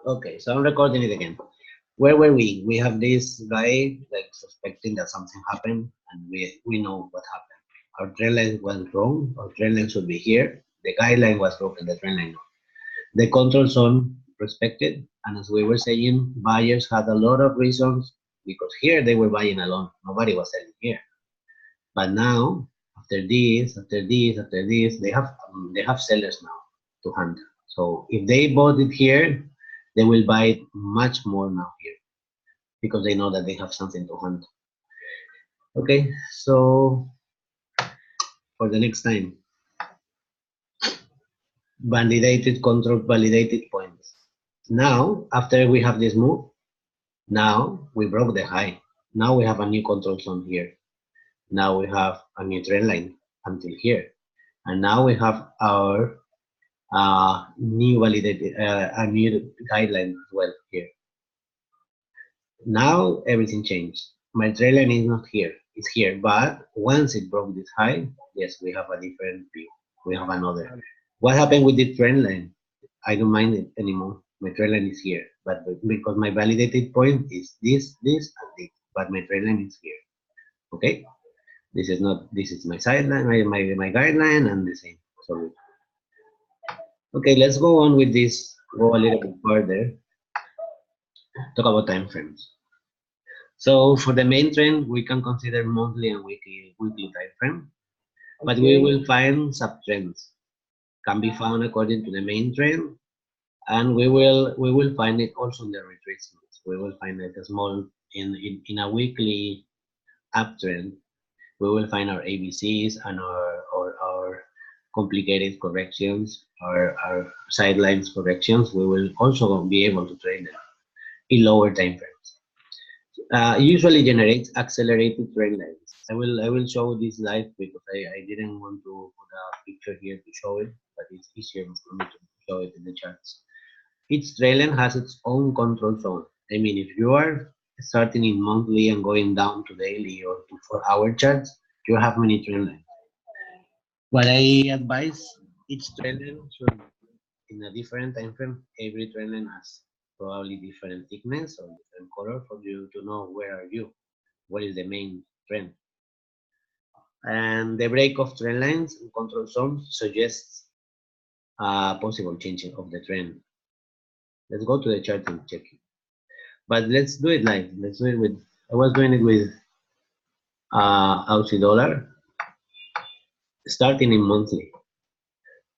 Okay, so I'm recording it again. Where were we? We have this guy like suspecting that something happened, and we know what happened. Our trend line was wrong. Our trend line should be here. The guideline was broken. The trend line. The control zone respected, and as we were saying, buyers had a lot of reasons because here they were buying alone. Nobody was selling here. But now, after this, they have sellers now to hunt. So if they bought it here, they will buy it much more now here because they know that they have something to hunt. Okay, so for the next time, validated control, validated points. Now, after we have this move, now we broke the high. Now we have a new control zone here. Now we have a new trend line until here. And now we have our new validated, a new guideline as well here. Now everything changed. My trend line is not here, it's here. But once it broke this high, yes, we have a different view. We have another. What happened with the trend line? I don't mind it anymore. My trend line is here, but because my validated point is this, this, and this, but my trend line is here. Okay, this is not. This is my sideline, my guideline, and the same. So, okay, let's go on with this. Go a little bit further. Talk about time frames. So for the main trend, we can consider monthly and weekly time frame, but we will find sub trends. Can be found according to the main trend, and we will find it also in the retracements. We will find it a small in a weekly uptrend. We will find our ABCs and our complicated corrections, our sidelines corrections. We will also be able to trade them in lower time frames. Usually generates accelerated trend lines. I will show this live because I didn't want to put a picture here to show it, but it's easier for me to show it in the charts. Each trend line has its own control zone. I mean, if you are starting in monthly and going down to daily or to 4-hour charts, you have many trend lines. What I advise, each trend line should in a different time frame. Every trend line has probably different thickness or different color for you to know where are you, what is the main trend. And the break of trend lines and control zones suggests a possible changing of the trend. Let's go to the chart and check it. But let's do it live. Let's do it with, I was doing it with Aussie dollar, starting in monthly.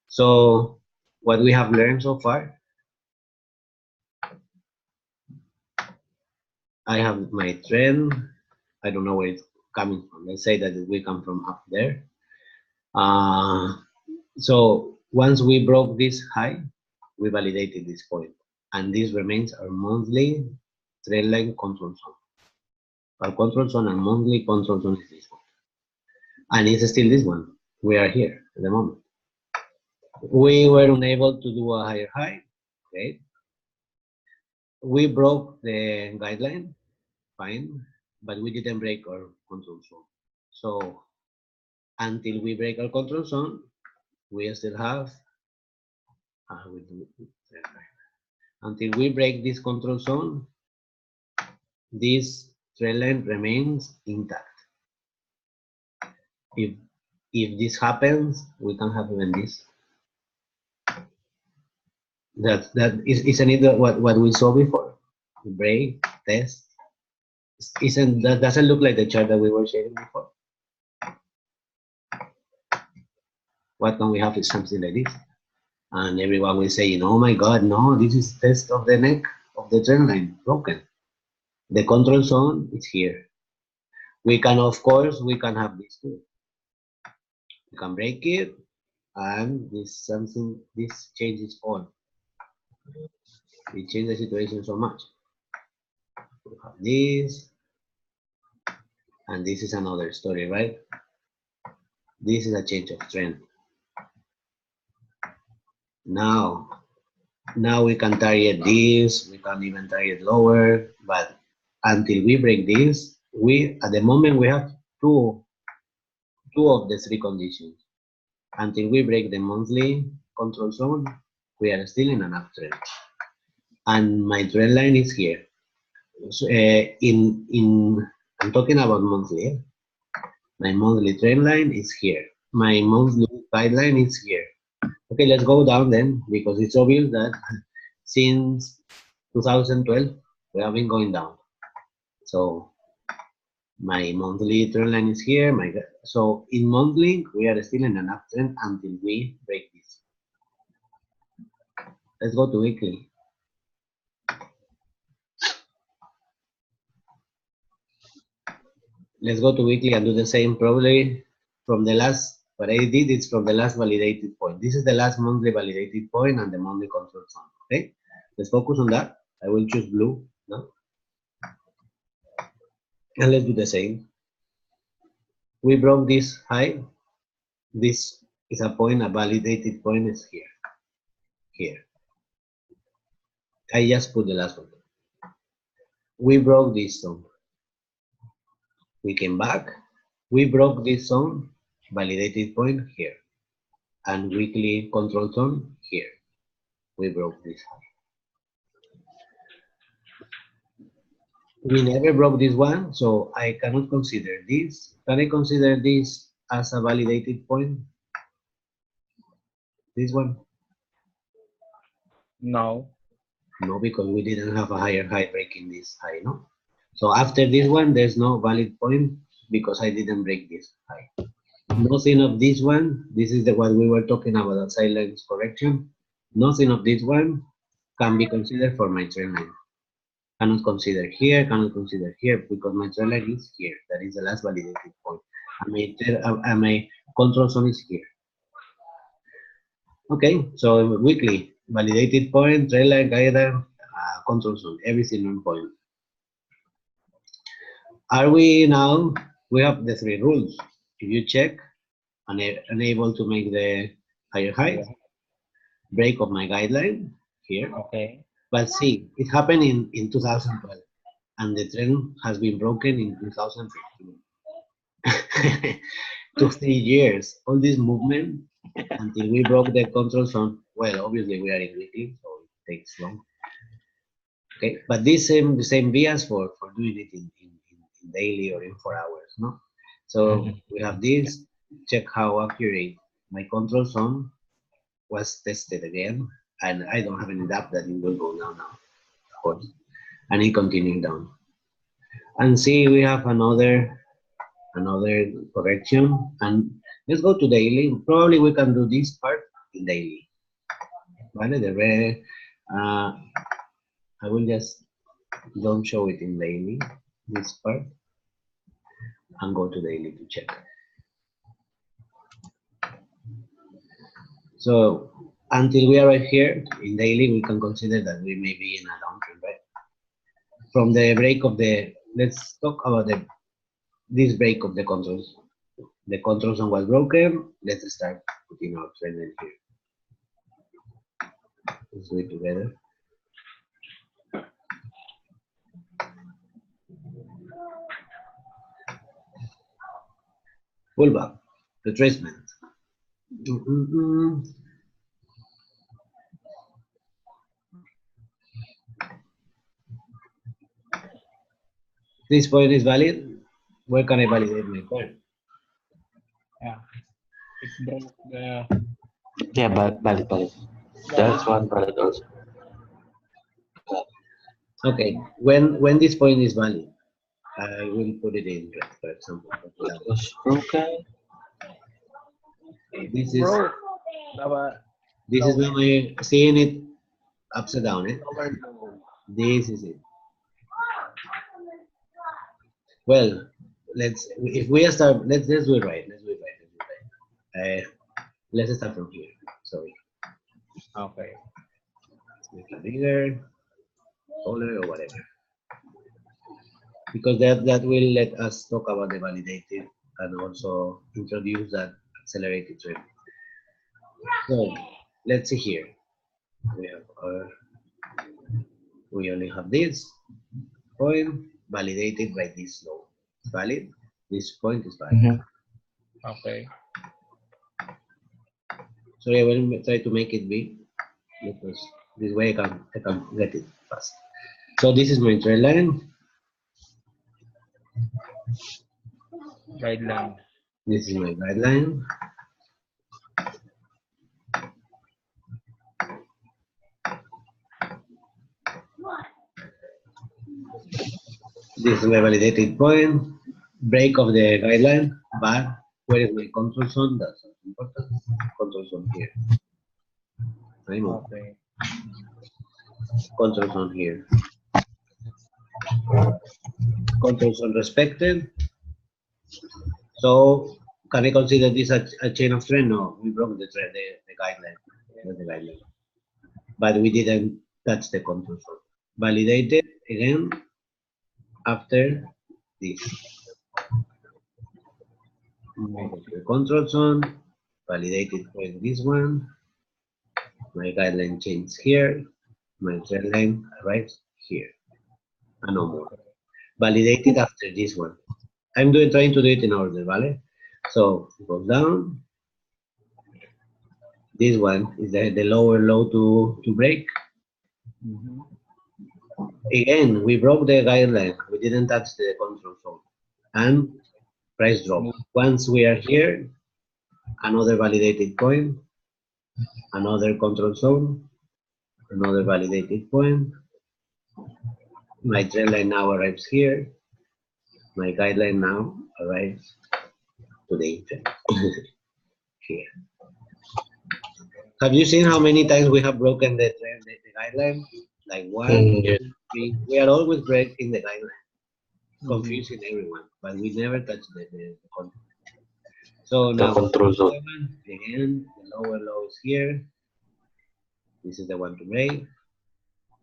So what we have learned so far, I have my trend. I don't know where it's coming from. Let's say that we come from up there. So once we broke this high, we validated this point, and this remains our monthly trend line control zone. Our control zone and monthly control zone is this one, and it's still this one. We are here at the moment. We were unable to do a higher high. Okay. We broke the guideline, fine, but we didn't break our control zone. So until we break our control zone, we still have, until we break this control zone, this trend line remains intact. If this happens, we can have even this. That isn't it what we saw before? Break, test. Isn't that doesn't look like the chart that we were sharing before? What can we have is something like this? And everyone will say, oh my God, no, this is test of the neck of the trend line, broken. The control zone is here. We can, of course, we can have this too. We can break it, and this changes all. It changes the situation so much. We have this, and this is another story, right? This is a change of trend. Now we can target this, we can even target lower, but until we break this, at the moment we have two of the three conditions. Until we break the monthly control zone, we are still in an uptrend. and my trend line is here. So, I'm talking about monthly. My monthly trend line is here. My monthly guideline is here. Okay, let's go down then, because it's obvious that since 2012 we have been going down. So my monthly trend line is here. So in monthly we are still in an uptrend until we break this. Let's go to weekly. Let's go to weekly and do the same, probably from the last. What I did is from the last validated point. This is the last monthly validated point and the monthly control zone. Okay, let's focus on that. I will choose blue now, and let's do the same. We broke this high. This is a point, a validated point is here. Here. I just put the last one. We broke this zone. We came back. We broke this zone, validated point here, and weekly control zone here. We broke this high. We never broke this one, so I cannot consider this. Can I consider this as a validated point? This one? No. No, because we didn't have a higher high breaking this high, no? So after this one, there's no valid point because I didn't break this high. Nothing of this one, this is the one we were talking about, the silence correction. Nothing of this one can be considered for my trend line. Cannot consider here, cannot consider here, because my trend line is here. That is the last validated point. And my control zone is here. Okay, so weekly, validated point, trend line, guideline, control zone, everything on point. Are we now, we have the three rules. If you check, unable to make the higher height, break of my guideline here. Okay. But see, it happened in 2012, and the trend has been broken in 2015. 2 3 years, all this movement until we broke the control zone. Well, obviously we are in weekly, so it takes long. Okay, but this the same bias for doing it in daily or in 4 hours, no? So we have this. Check how accurate my control zone was tested again, and I don't have any doubt that it will go down now, of course, and it continuing down. And see, we have another correction, and let's go to daily. Probably we can do this part in daily. Vale, the red. I will just don't show it in daily, this part, and go to daily to check. So until we arrive here in daily, we can consider that we may be in a downtrend, right? From the break of the, let's talk about this break of the controls. The control zone was broken. Let's start putting our trend in here. Let's do it together. Pullback, retracement. This point is valid. Where can I validate my point? Yeah. It broke the. Yeah, but valid. That's one valid also. Okay, when this point is valid, I will put it in red, for example. It was broken. This is Broke. this is now my seeing it upside down. This is it. Well, if we start, let's do it right. Let's do it right. Let's start from here. Sorry. Okay. Let's make it bigger, taller, or whatever. Because that will let us talk about the validated and also introduce that accelerated trend. So let's see here. We have we only have this point validated by this low. Valid. This point is valid. Okay. So I will try to make it big. Let us This way I can get it fast. So this is my trend line. Guideline. This is my guideline. This is my validated point. Break of the guideline, but where is my control zone? That's important. Control zone here. Okay. Control zone here. Control zone respected. So can I consider this a chain of trend? No, we broke the trend, the guideline. The guideline. But we didn't touch the control zone. Validated again after this. Move to the control zone, validated point this one. My guideline changes here. My trend line arrives here. And no more. Validated after this one. I'm trying to do it in order, ¿vale? So it goes down. This one is the lower low to break. Again, we broke the guideline. We didn't touch the control zone. And price drop. Once we are here, another validated point, another control zone, another validated point. My trend line now arrives here. My guideline now arrives to the trend here. Have you seen how many times we have broken the guideline? Like 1, 2, 3. We are always breaking the guideline, confusing everyone, but we never touch the control. So now, control zone. Again, the lower low is here. This is the one to break.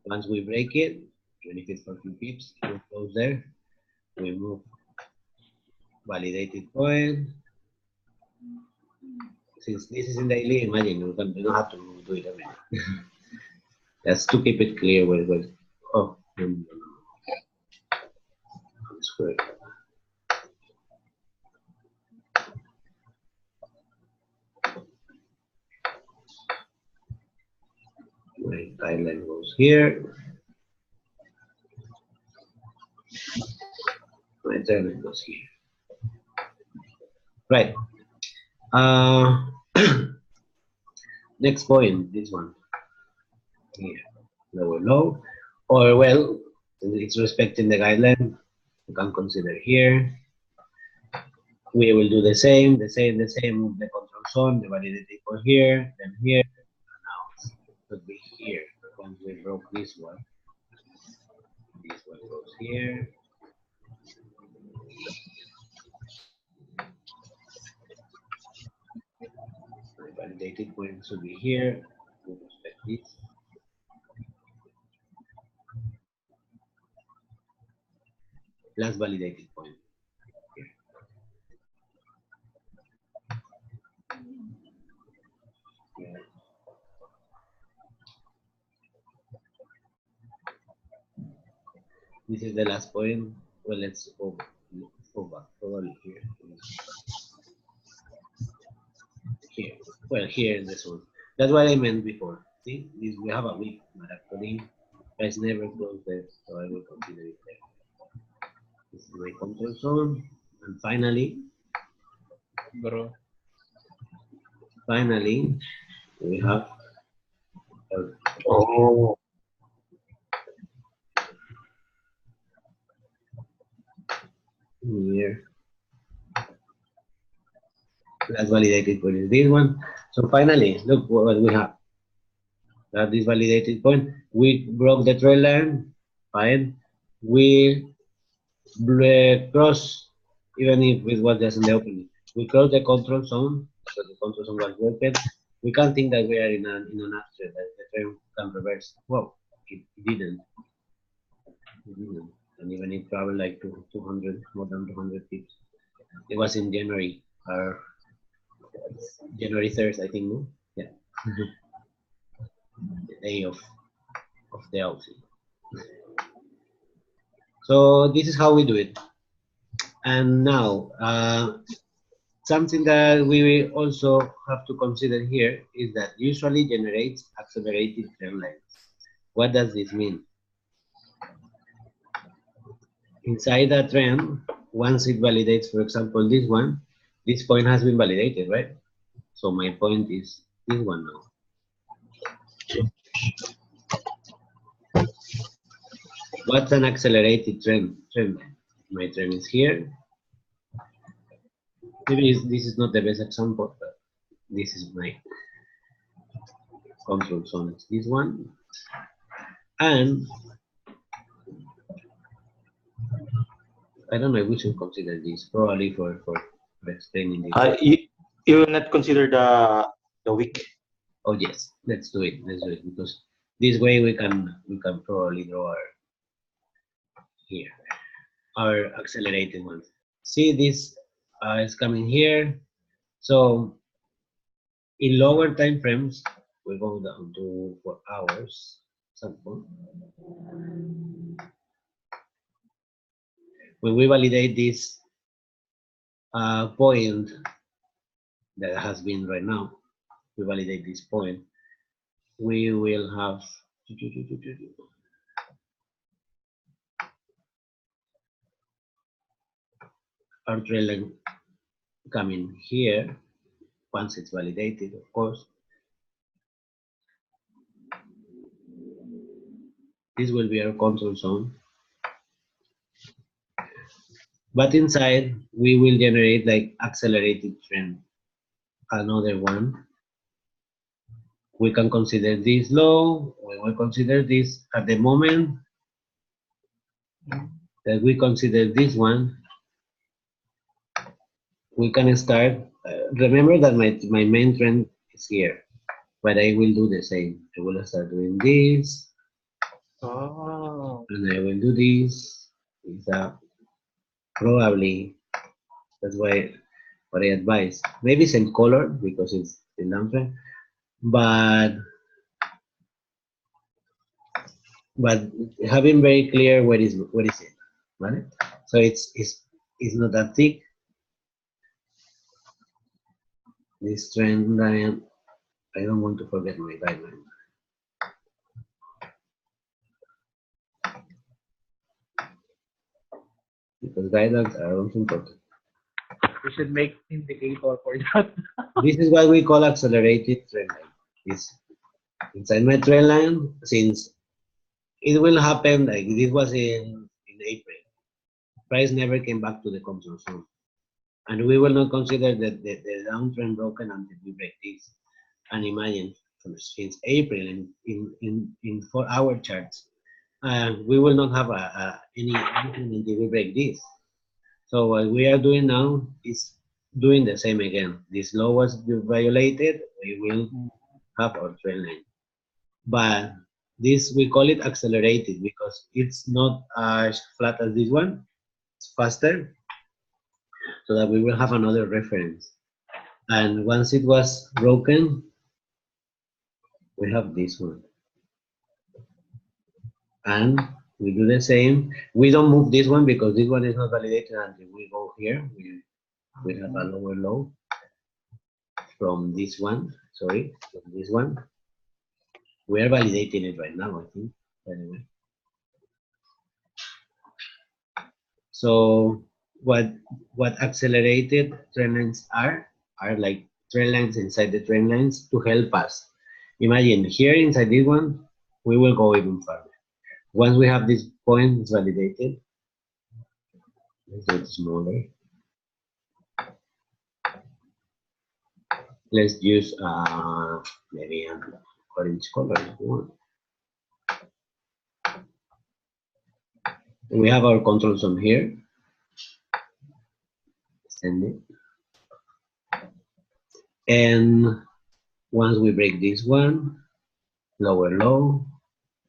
Once we break it, even if it's for 2 pips, we close there. We move validated point. Since this is in daily, imagine you don't have to do it every day. That's to keep it clear where it goes. Oh, no. Square. My guideline goes here. My guideline goes here. Right. Next point, this one. Here, lower low. Or well, it's respecting the guideline. You can consider here. We will do the same, the same, the control zone, the validated for here, then here, and now it could be here. Once we broke this one goes here. My validated point should be here. We respect this. Last validated point. Here. This is the last point. Well, let's go back. Probably here. Here. Well, here in this one. That's what I meant before. See, this, we have a week, but actually, price never closed there, so I will consider it there. This is my control zone, and finally, we have. Oh. Here. That's validated point is this one. So finally, look what we have. That this validated point. We broke the trend line. Fine. We cross, even if it was just in the opening. We cross the control zone. So the control zone was broken. We can't think that we are in an uptrend that the trend can reverse. Well, it didn't. And even it traveled like 200, more than 200 pips. It was in January, or January 3rd, I think. No? Yeah. The day of the outing. So this is how we do it. And now, something that we also have to consider here is that usually generates accelerated trend lines. What does this mean? Inside a trend, once it validates, for example, this point has been validated, right? So my point is this one now. What's an accelerated trend? My trend is here. Maybe this is not the best example, but this is my control zone. It's this one. And I don't know if we should consider this probably for explaining this. You will not consider the week. Oh yes, let's do it. Let's do it because this way we can probably draw our accelerated ones. See this is coming here. So in lower time frames, we go down to 4 hours. Example. When we validate this point that has been right now, we validate this point, we will have our trail line coming here once it's validated, of course. This will be our control zone. But inside, we will generate like accelerated trend. Another one. We can consider this low. We will consider this at the moment that we consider this one. We can start. Remember that my main trend is here, but I will do the same. I will start doing this. Oh. And I will do this. It's probably that's why what I advise. Maybe same color because it's the long trend, but having very clear what is it, right? So it's not that thick. This trend line, I don't want to forget my guideline. Because guidelines are also important. We should make indicator for that. This is what we call accelerated trend line. This inside my trend line, since it will happen like this was in April. Price never came back to the control zone. And we will not consider that the downtrend broken until we break this. And imagine since April in 4-hour charts, we will not have anything until we break this. So what we are doing now is doing the same again. This low was violated, we will have our trend line. But this, we call it accelerated because it's not as flat as this one. It's faster, so that we will have another reference. And once it was broken, we have this one. And we do the same. We don't move this one because this one is not validated until we go here. We have a lower low from this one. Sorry, from this one. We are validating it right now, I think. Anyway. So what accelerated trend lines are like trend lines inside the trend lines to help us. Imagine here inside this one, we will go even further. Once we have this point validated, let's do it smaller. Let's use maybe an orange color if you want. We have our control zone here. Extend it. And once we break this one, lower low,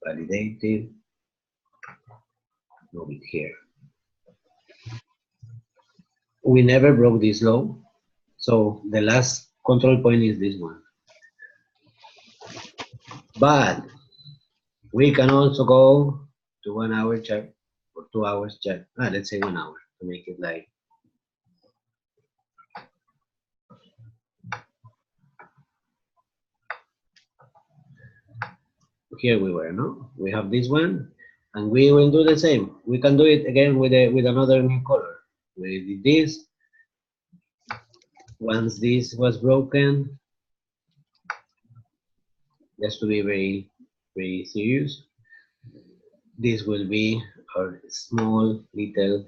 validated, move it here. We never broke this low, so the last control point is this one. But we can also go to 1 hour chart or 2 hours chart. Let's say 1 hour to make it like. here we were, no? We have this one, and we will do the same. We can do it again with another new color. We did this. Once this was broken, just to be very, very serious, this will be our small little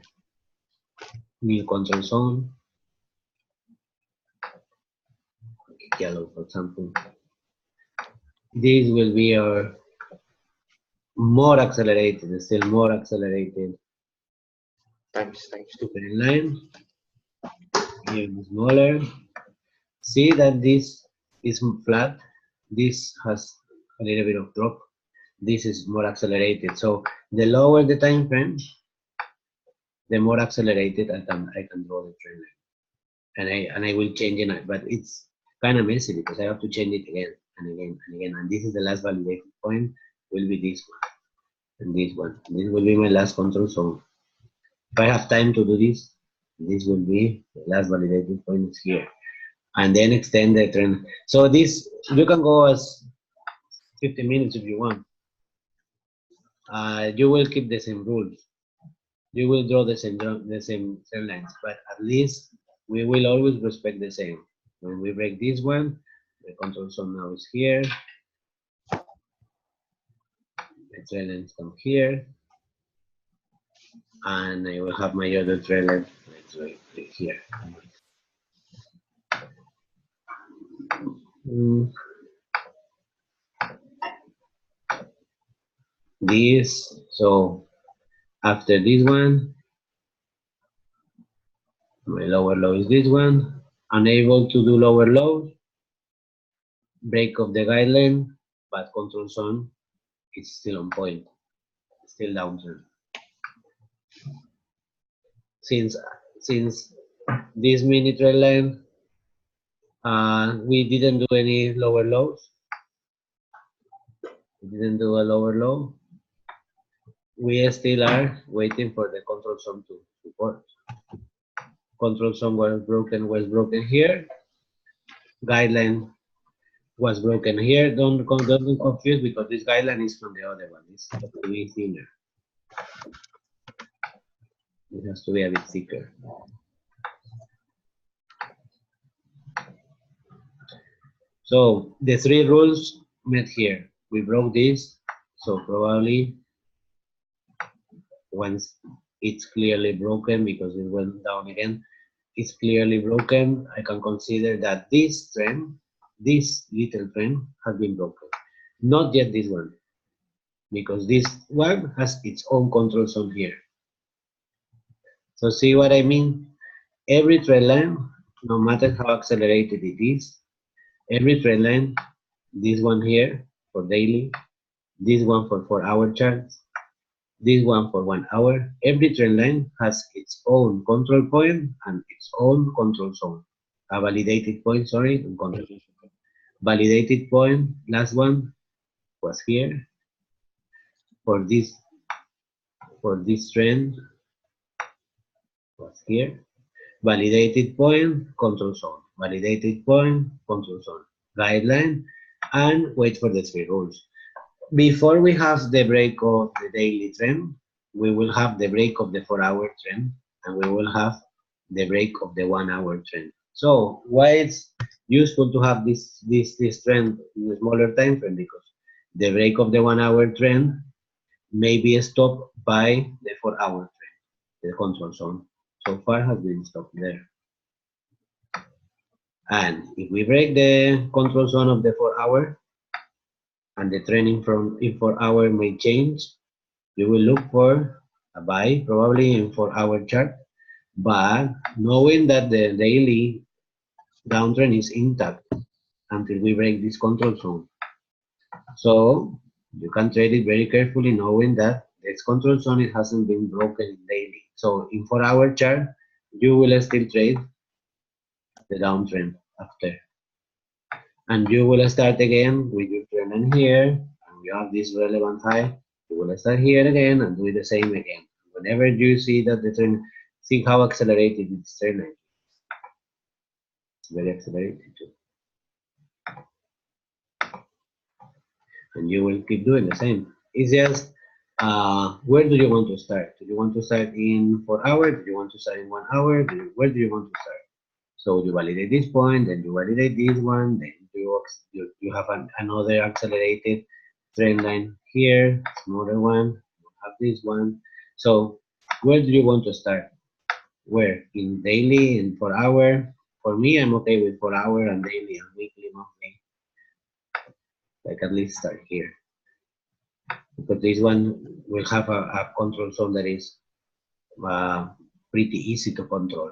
new control zone. Yellow, for example. This will be our more accelerated, still more accelerated Times two. line. Here is smaller. See that this is flat. This has a little bit of drop. This is more accelerated. So the lower the time frame, the more accelerated I can draw the trend line. And I will change it, but it's kind of messy because I have to change it again and again and again. And this is the last validated point, will be this one and this one. This will be my last control zone. If I have time to do this, this will be the last validated point is here. And then extend the trend. So this, you can go as 15 minutes if you want. You will keep the same rules. You will draw the same trend lines, but at least we will always respect the same. When we break this one, the control zone now is here. The trend lines come here. And I will have my other trend line, let's right here. This, so after this one, my lower low is this one. Unable to do lower low, break of the guideline, but control zone is still on point, still downtrend. Since this mini trend line, we didn't do any lower lows. We didn't do a lower low. We still are waiting for the control zone to support. Control zone was broken here. Guideline was broken here. Don't confuse because this guideline is from the other one. It's has to be thinner. It has to be a bit thicker. So the three rules met here. We broke this, so probably once it's clearly broken because it went down again, it's clearly broken. I can consider that this trend, this little trend, has been broken. Not yet this one, because this one has its own control zone here. So see what I mean? Every trend line, no matter how accelerated it is, every trend line, this one here for daily, this one for 4-hour charts, this one for 1 hour, every trend line has its own control point and its own control zone. A validated point, sorry, and control zone. Validated point, last one was here. For this trend was here. Validated point, control zone. Validated point, control zone. Guideline, and wait for the three rules. Before we have the break of the daily trend, we will have the break of the 4-hour trend, and we will have the break of the 1-hour trend. So why it's useful to have this trend in a smaller time frame? Because the break of the 1-hour trend may be stopped by the 4-hour trend, the control zone. So far has been stopped there. And if we break the control zone of the 4-hour, and the trending from in 4-hour may change, you will look for a buy probably in 4-hour chart, but knowing that the daily downtrend is intact until we break this control zone. So you can trade it very carefully knowing that this control zone, it hasn't been broken daily. So in 4-hour chart, you will still trade the downtrend after. And you will start again with your trend line here, and you have this relevant high. You will start here again and do the same again. Whenever you see that the trend, see how accelerated it's trend line. It's very accelerated too. and you will keep doing the same. It's just where do you want to start? Do you want to start in 4 hours? Do you want to start in 1 hour? Where do you want to start? So you validate this point, then you validate this one, then you have another accelerated trend line here, another one, you have this one. So where do you want to start? Where? In daily, in 4 hour? For me, I'm okay with 4 hour and daily and weekly, monthly. Like at least start here. Because this one will have a control zone that is uh, pretty easy to control.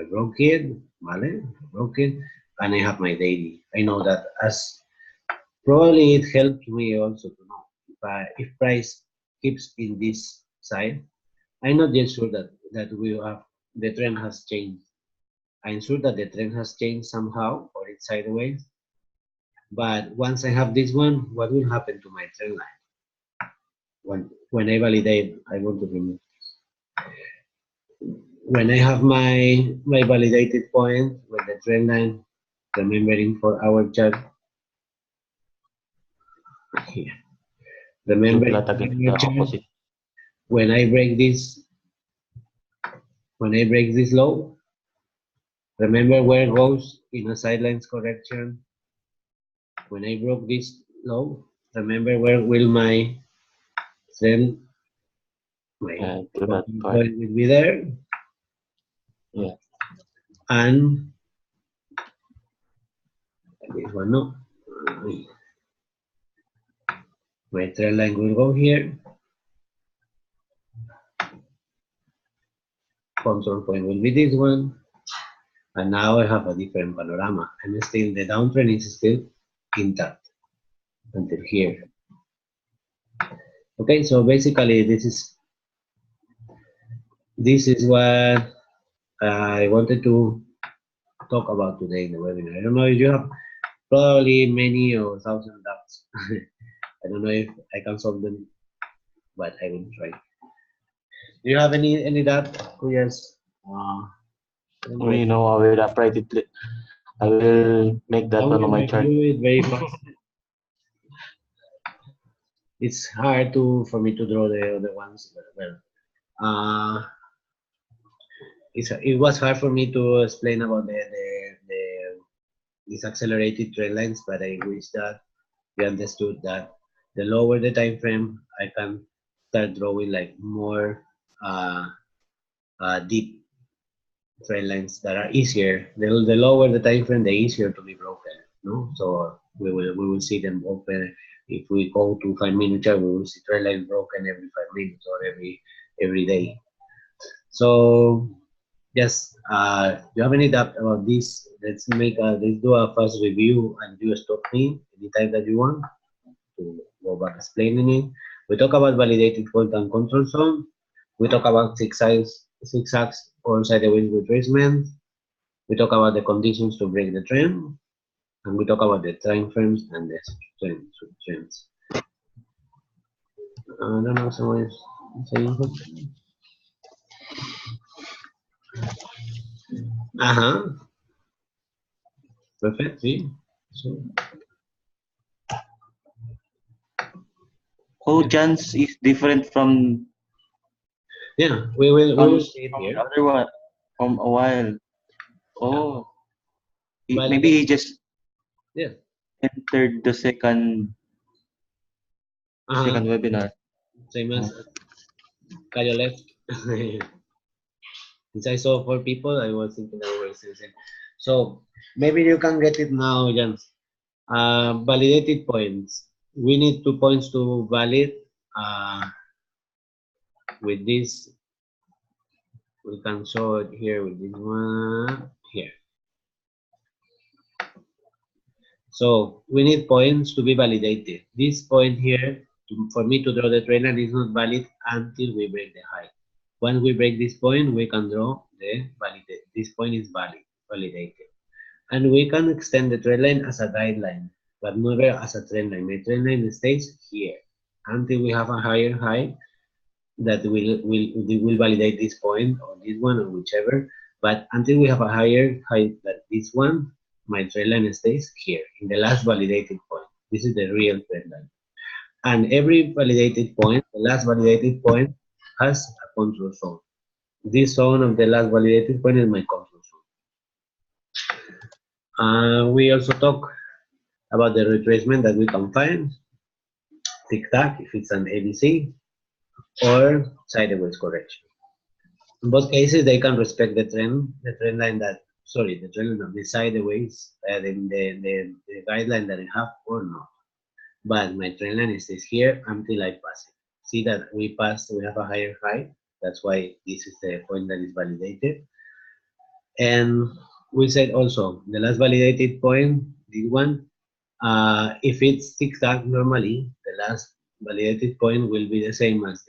I broke it, vale, I broke it, and I have my daily. I know that as probably it helps me also to know if price keeps in this side. I'm not yet sure that we have the trend has changed. I'm sure that the trend has changed somehow or it's sideways. But once I have this one, what will happen to my trend line? When I validate, I want to remove. When I have my validated point with the trend line, remembering for our chart here. You Remember plot against the opposite. when I break this low, remember where it goes in a sidelines correction. When I broke this low, remember where will my trend To that part. point will be there. Yeah. And this one no. My trend line will go here. Control point will be this one. And now I have a different panorama. And still the downtrend is still intact until here. Okay, so basically this is what I wanted to talk about today in the webinar. I don't know if you have probably many or thousand doubts. I don't know if I can solve them, but I will try. Do you have any doubt? Yes. You know, I will write it. I will make that one on my chart. Do it very fast. It's hard for me to draw the other ones. Well, it was hard for me to explain about these accelerated trend lines, but I wish that you understood that the lower the time frame, I can start drawing like more deep trend lines that are easier. The lower the time frame, the easier to be broken. No, so we will see them open. If we go to 5 minute chart, we will see trend lines broken every 5 minutes or every day. So yes, do you have any doubt about this? Let's do a fast review and you stop me anytime that you want to go back explaining it. We talk about validated fault and control zone. We talk about zigzags or sideways retracement. We talk about the conditions to break the trend, and we talk about the time frames and the trends. I don't know, someone is saying something. Perfect, see? So, Oh, chance is different from yeah, we will see it from here. the other one from a while. Oh, But maybe he just yeah. entered the second webinar. Same as Cayo left. Since I saw 4 people, I was thinking that we were still same. So maybe you can get it now, Jans. Validated points. We need 2 points to valid. With this, we can show it here with this one here. So we need points to be validated. This point here, for me to draw the trend line, is not valid until we break the high. Once we break this point, we can draw the validated. This point is validated. And we can extend the trend line as a guideline, but never as a trend line. My trend line stays here until we have a higher high that will validate this point or this one or whichever. But until we have a higher high than this one, my trend line stays here in the last validated point. This is the real trend line. And every validated point, the last validated point, has a control zone. This zone of the last validated point is my control zone. We also talk about the retracement that we can find, tic-tac if it's an ABC, or sideways correction. In both cases, they can respect the trend line that, sorry, the trend line of the sideways, the guideline that I have or not. But my trend line stays here until I pass it. See that we have a higher high. That's why this is the point that is validated. And we said also, the last validated point, this one, if it's zigzag normally, the last validated point will be the same as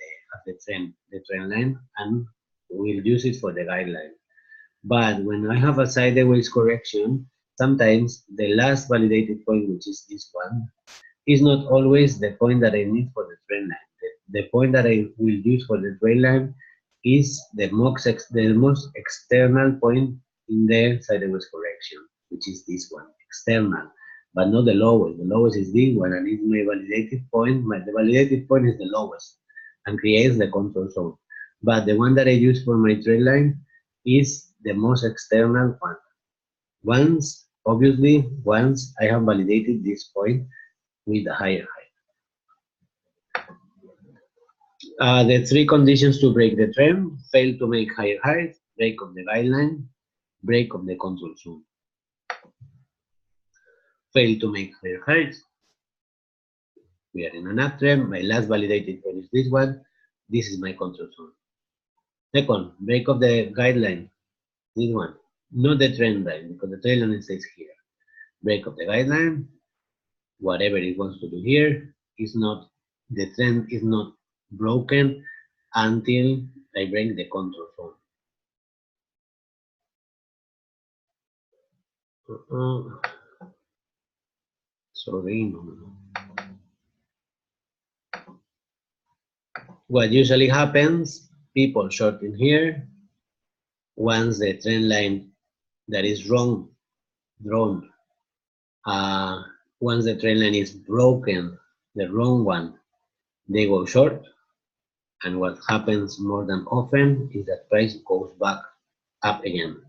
the trend line, and we'll use it for the guideline. But when I have a sideways correction, sometimes the last validated point, which is this one, is not always the point that I need for the trend line. The point that I will use for the trend line is the most external point in the sideways correction, which is this one, external, but not the lowest. The lowest is this one, and it's my validated point. The validated point is the lowest and creates the control zone. But the one that I use for my trend line is the most external one. Once I have validated this point with a higher high. The three conditions to break the trend: fail to make higher highs, break of the guideline, break of the control zone. Fail to make higher highs. We are in an uptrend. My last validated point is this one. This is my control zone. Second, break of the guideline. This one, not the trend line, because the trend line stays here. Break of the guideline. Whatever it wants to do here is not, the trend is not broken until I break the control zone. Sorry, no. What usually happens, people short in here. Once the trend line that is drawn, once the trend line is broken, the wrong one, they go short. And what happens more than often is that price goes back up again,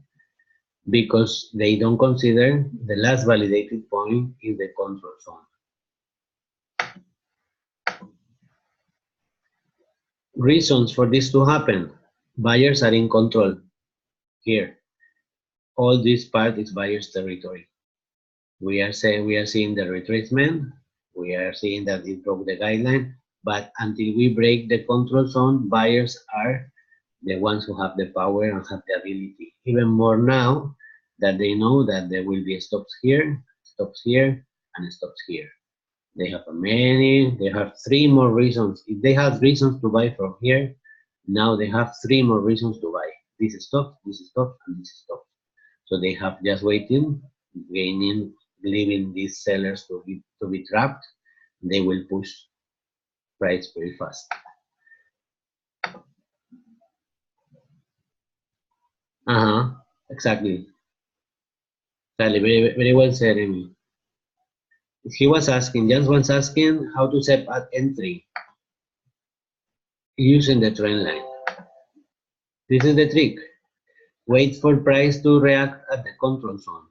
because they don't consider the last validated point in the control zone. Reasons for this to happen: buyers are in control here. All this part is buyer's territory. We are seeing the retracement. We are seeing that it broke the guideline, but until we break the control zone, buyers are the ones who have the power and have the ability. Even more now that they know that there will be stops here, and stops here. They have three more reasons. If they have reasons to buy from here, now they have three more reasons to buy. This stop, and this stop. So they have just waiting, leaving these sellers to be trapped. They will push price very fast. Exactly. Very, very well said, Amy. He was asking how to set at entry using the trend line. This is the trick. Wait for price to react at the control zone.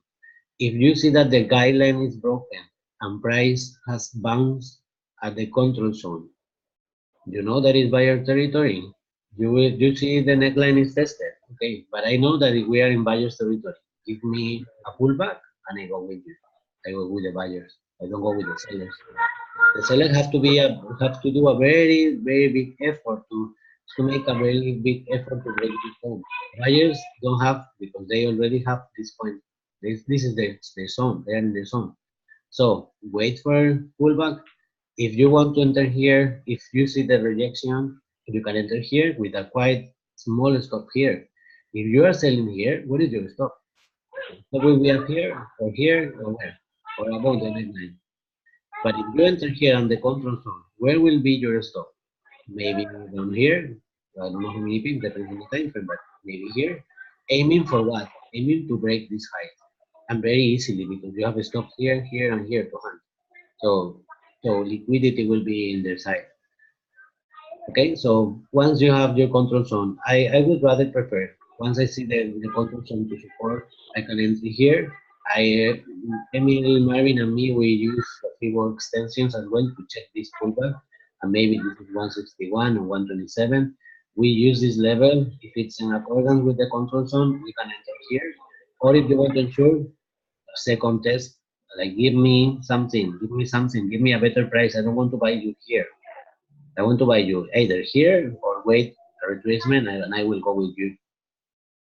If you see that the guideline is broken and price has bounced at the control zone, you know that is buyer territory. You see the neckline is tested. Okay, but I know that if we are in buyer's territory, give me a pullback and I go with you. I go with the buyers. I don't go with the sellers. The sellers have to do a very, very big effort to make a very big effort to break this zone. Buyers don't have, because they already have this point. This is the zone. They are in the zone. So wait for pullback. If you want to enter here, if you see the rejection, you can enter here with a quite small stop here. If you are selling here, what is your stop? What will be up here, or where? Or above the neckline. But if you enter here on the control zone, where will be your stop? Maybe down here. I don't know how many people, depends on the time frame, but maybe here. Aiming for what? Aiming to break this height. And very easily, because you have stops here, and here to hunt. So, so liquidity will be in their side. Okay, so once you have your control zone, I would rather prefer, once I see the control zone to support, I can enter here. Emil, Marvin, and me, we use FIBO extensions as well to check this pullback. And maybe this is 161 or 127. We use this level. If it's in accordance with the control zone, we can enter here. Or if you want to ensure, second test, like give me something, give me a better price. I don't want to buy you here. I want to buy you either here or wait a retracement and I will go with you.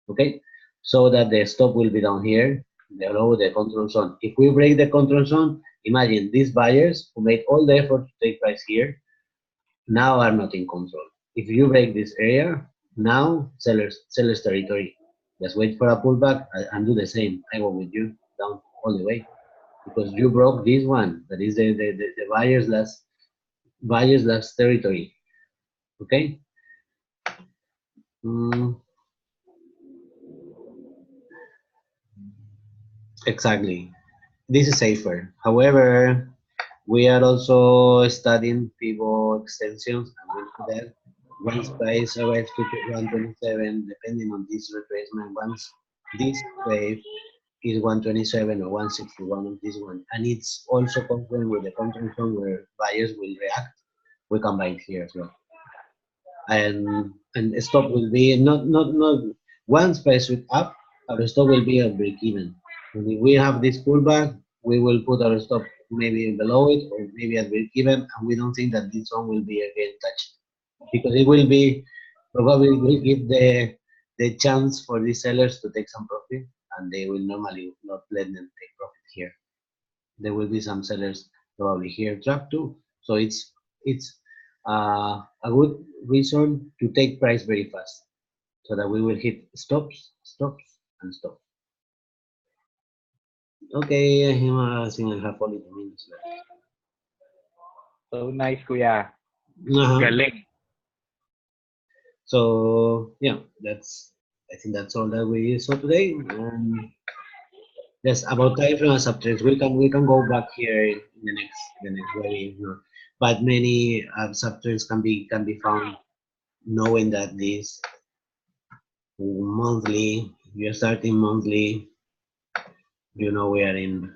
Okay? So that the stop will be down here below the control zone. If we break the control zone, imagine these buyers who made all the effort to take price here now are not in control. If you break this area, now sellers territory. Just wait for a pullback and do the same. I go with you down all the way because you broke this one. That is the buyer's last territory. Okay. Mm, exactly. This is safer. However, we are also studying FIBO extensions and we'll do that. Once price arrives to 127, depending on this retracement, once this wave is 127 or 161 of this one, and it's also confirmed with the control zone where buyers will react, we can buy it here as well. And stop will be not once price went up, our stop will be at break even. And if we have this pullback, we will put our stop maybe below it or maybe at break even, and we don't think that this one will be again touched because it will be probably will give the chance for these sellers to take some profit, and they will normally not let them take profit here. There will be some sellers probably here trapped too. So it's a good reason to take price very fast so that we will hit stops, and stops. Okay, I think I have only 2 minutes left. So nice, Kuya. Uh-huh. Galing. So yeah, I think that's all that we saw today. Yes, about time frame and subtrends, we can go back here in the next very, but many subtrends can be found knowing that this monthly, we are starting monthly, we are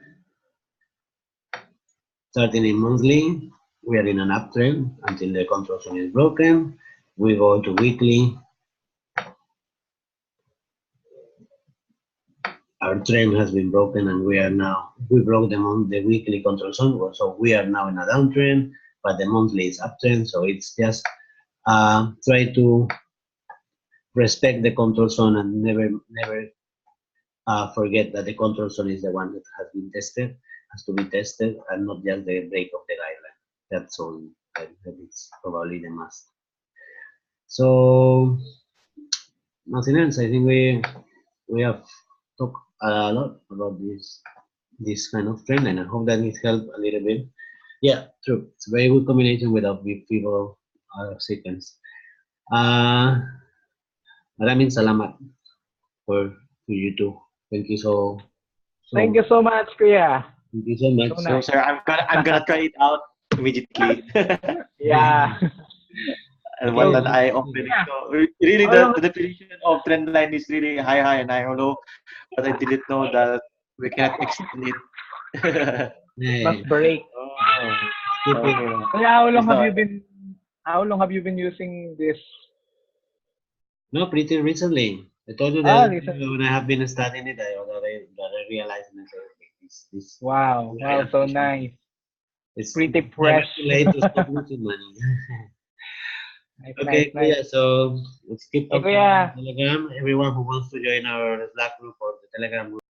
starting in monthly, we are in an uptrend until the control zone is broken. We go to weekly. Our trend has been broken and we broke the weekly control zone, so we are now in a downtrend, but the monthly is uptrend, so it's just try to respect the control zone and never forget that the control zone is the one that has to be tested, and not just the break of the guideline. That's all. That is probably the must. So nothing else. I think we have talked a lot about this kind of trend, and I hope that it helped a little bit. Yeah, true. It's a very good combination with a FIBO sequence. Maraming salamat for you too. Thank you Thank you so much, Kuya. Thank you so much. So So, nice. sir, I'm gonna try it out immediately. Yeah. And what So, an eye-opening. yeah. So, really, How long- the definition of trend line is really high, and I don't know, but I didn't know that we cannot extend it. Hey, Must break. Oh, keep it. okay. Kuya, how long It's have not- you been? How long have you been using this? No, pretty recently. I told you that Recently. when I have been studying it, that I realized and I said, okay, this Wow. Wow. So nice. It's Pretty never fresh. too late to stop losing money. Nice, Okay, nice, nice. yeah, so let's keep Hey, talking Kuya. on Telegram. Everyone who wants to join our Slack group or the Telegram group,